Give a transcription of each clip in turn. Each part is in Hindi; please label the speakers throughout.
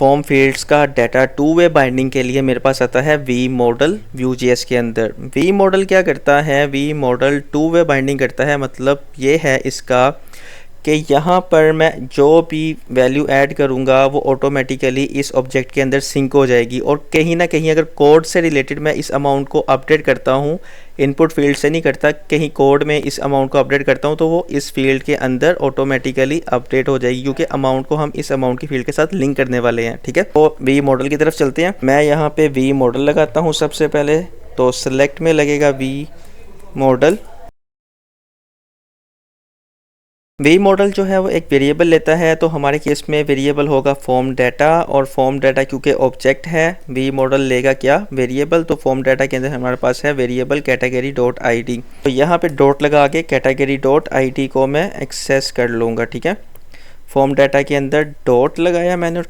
Speaker 1: फॉर्म फील्ड्स का डाटा टू वे बाइंडिंग के लिए मेरे पास आता है वी मॉडल Vue.js के अंदर। वी मॉडल क्या करता है, V model two way binding करता है। मतलब ये है इसका कि यहाँ पर मैं जो भी वैल्यू ऐड करूँगा वो ऑटोमेटिकली इस ऑब्जेक्ट के अंदर सिंक हो जाएगी, और कहीं ना कहीं अगर कोड से रिलेटेड मैं इस अमाउंट को अपडेट करता हूँ, इनपुट फील्ड से नहीं करता, कहीं कोड में इस अमाउंट को अपडेट करता हूँ, तो वो इस फील्ड के अंदर ऑटोमेटिकली अपडेट हो जाएगी, क्योंकि अमाउंट को हम इस अमाउंट की फील्ड के साथ लिंक करने वाले हैं। ठीक है, तो वी मॉडल की तरफ चलते हैं। मैं यहाँ पे वी मॉडल लगाता हूँ सबसे पहले, तो सेलेक्ट में लगेगा वी मॉडल। वी मॉडल जो है वो एक वेरिएबल लेता है, तो हमारे केस में वेरिएबल होगा फॉर्म डाटा, और फॉर्म डाटा क्योंकि ऑब्जेक्ट है, वी मॉडल लेगा क्या, वेरिएबल। तो फॉर्म डाटा के अंदर हमारे पास है variable category dot I D. तो यहाँ पे डॉट लगा के कैटेगरी डॉट आई डी को मैं एक्सेस कर लूँगा। ठीक है, फॉर्म डाटा के अंदर डॉट लगाया मैंने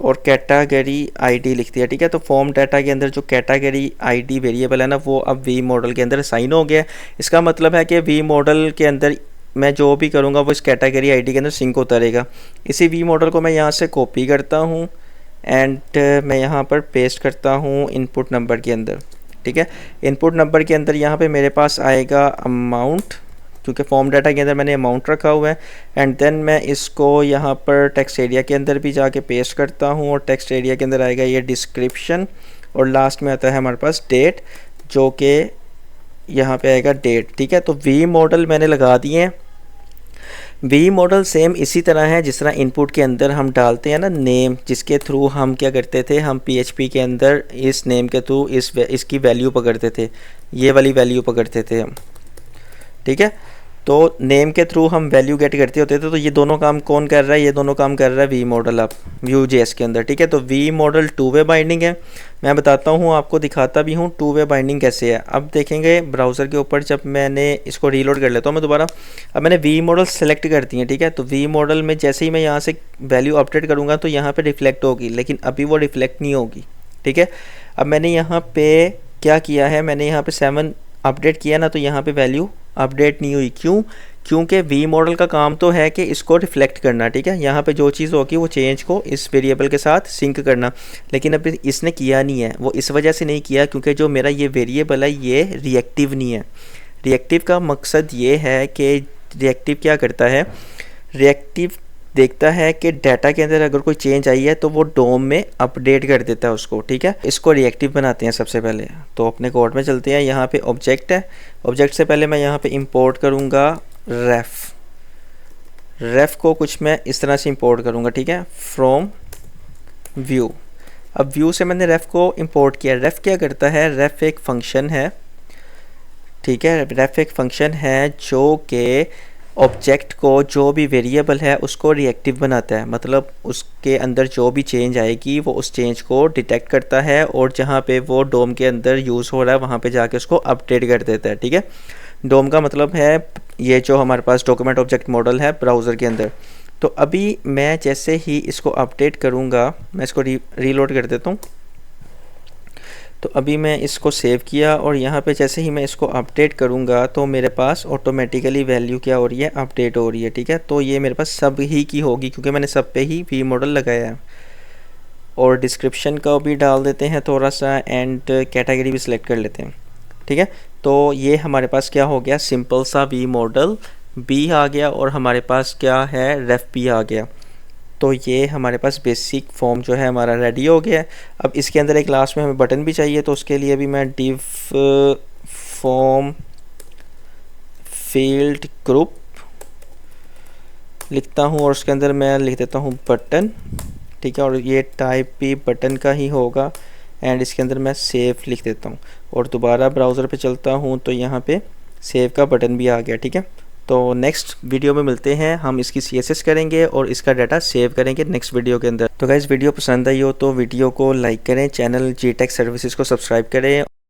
Speaker 1: और कैटेगरी आईडी लिख दिया। ठीक है, तो फॉर्म डाटा के अंदर जो कैटेगरी आईडी वेरिएबल है ना, वो अब वी मॉडल के अंदर असाइन हो गया। इसका मतलब है कि वी मॉडल के अंदर मैं जो भी करूँगा वो इस कैटेगरी आईडी के अंदर सिंक होता रहेगा। इसी वी मॉडल को मैं यहाँ से कॉपी करता हूँ एंड मैं यहाँ पर पेस्ट करता हूँ इनपुट नंबर के अंदर। ठीक है, इनपुट नंबर के अंदर यहाँ पे मेरे पास आएगा अमाउंट, क्योंकि फॉर्म डाटा के अंदर मैंने अमाउंट रखा हुआ है। एंड देन मैं इसको यहाँ पर टेक्स्ट एरिया के अंदर भी जाके पेस्ट करता हूँ, और टेक्स्ट एरिया के अंदर आएगा ये डिस्क्रिप्शन, और लास्ट में आता है हमारे पास डेट, जो कि यहाँ पे आएगा डेट। ठीक है, तो वी मॉडल मैंने लगा दिए हैं। वी मॉडल सेम इसी तरह है जिस तरह इनपुट के अंदर हम डालते हैं ना नेम, जिसके थ्रू हम क्या करते थे, हम PHP के अंदर इस नेम के थ्रू इसकी वैल्यू पकड़ते थे, ये वाली वैल्यू पकड़ते थे हम। ठीक है, तो नेम के थ्रू हम वैल्यू गेट करते होते थे। तो ये दोनों काम कौन कर रहा है, ये दोनों काम कर रहा है वी मॉडल अब Vue.js के अंदर। ठीक है, तो V model two way binding है। मैं बताता हूँ, आपको दिखाता भी हूँ टू वे बाइंडिंग कैसे है। अब देखेंगे ब्राउज़र के ऊपर, जब मैंने इसको रीलोड कर लेता हूँ मैं दोबारा, अब मैंने वी मॉडल सेलेक्ट कर दी है। ठीक है, तो वी मॉडल में जैसे ही मैं यहाँ से वैल्यू अपडेट करूँगा तो यहाँ पर रिफ्लेक्ट होगी, लेकिन अभी वो रिफ्लेक्ट नहीं होगी। ठीक है, अब मैंने यहाँ पे क्या किया है, मैंने यहाँ पे 7 अपडेट किया ना, तो यहाँ पे वैल्यू अपडेट नहीं हुई। क्यों? क्योंकि वी मॉडल का काम तो है कि इसको रिफ्लेक्ट करना। ठीक है, यहाँ पे जो चीज़ होगी वो चेंज को इस वेरिएबल के साथ सिंक करना, लेकिन अब इसने किया नहीं है। वो इस वजह से नहीं किया क्योंकि जो मेरा ये वेरिएबल है ये रिएक्टिव नहीं है। रिएक्टिव का मकसद ये है कि रिएक्टिव क्या करता है, रिएक्टिव देखता है कि डाटा के अंदर अगर कोई चेंज आई है तो वो डोम में अपडेट कर देता है उसको। ठीक है, इसको रिएक्टिव बनाते हैं सबसे पहले। तो अपने कोड में चलते हैं, यहाँ पे ऑब्जेक्ट है, ऑब्जेक्ट से पहले मैं यहाँ पे इंपोर्ट करूँगा रेफ को कुछ मैं इस तरह से इंपोर्ट करूँगा। ठीक है, फ्रॉम व्यू। अब व्यू से मैंने रेफ को इंपोर्ट किया। रेफ क्या करता है, रेफ एक फंक्शन है। ठीक है, रेफ एक फंक्शन है जो कि ऑब्जेक्ट को, जो भी वेरिएबल है उसको रिएक्टिव बनाता है। मतलब उसके अंदर जो भी चेंज आएगी वो उस चेंज को डिटेक्ट करता है, और जहाँ पे वो डोम के अंदर यूज़ हो रहा है वहाँ पे जाके उसको अपडेट कर देता है। ठीक है, डोम का मतलब है ये जो हमारे पास डॉक्यूमेंट ऑब्जेक्ट मॉडल है ब्राउज़र के अंदर। तो अभी मैं जैसे ही इसको अपडेट करूँगा, मैं इसको रीलोड कर देता हूँ। तो अभी मैं इसको सेव किया, और यहाँ पे जैसे ही मैं इसको अपडेट करूँगा तो मेरे पास ऑटोमेटिकली वैल्यू क्या हो रही है, अपडेट हो रही है। ठीक है, तो ये मेरे पास सब ही की होगी क्योंकि मैंने सब पे ही वी मॉडल लगाया है। और डिस्क्रिप्शन का भी डाल देते हैं थोड़ा सा, एंड कैटेगरी भी सिलेक्ट कर लेते हैं। ठीक है, तो ये हमारे पास क्या हो गया, सिंपल सा वी मॉडल भी आ गया, और हमारे पास क्या है, रेफ भी आ गया। तो ये हमारे पास बेसिक फॉर्म जो है हमारा रेडी हो गया है। अब इसके अंदर एक लास्ट में हमें बटन भी चाहिए, तो उसके लिए भी मैं डिव फॉर्म फील्ड ग्रुप लिखता हूँ, और उसके अंदर मैं लिख देता हूँ बटन। ठीक है, और ये टाइप भी बटन का ही होगा, एंड इसके अंदर मैं सेव लिख देता हूँ, और दोबारा ब्राउज़र पे चलता हूँ तो यहाँ पे सेव का बटन भी आ गया। ठीक है, तो नेक्स्ट वीडियो में मिलते हैं, हम इसकी CSS करेंगे और इसका डाटा सेव करेंगे नेक्स्ट वीडियो के अंदर। तो गाइस, वीडियो पसंद आई हो तो वीडियो को लाइक करें, चैनल GTech सर्विसेज को सब्सक्राइब करें।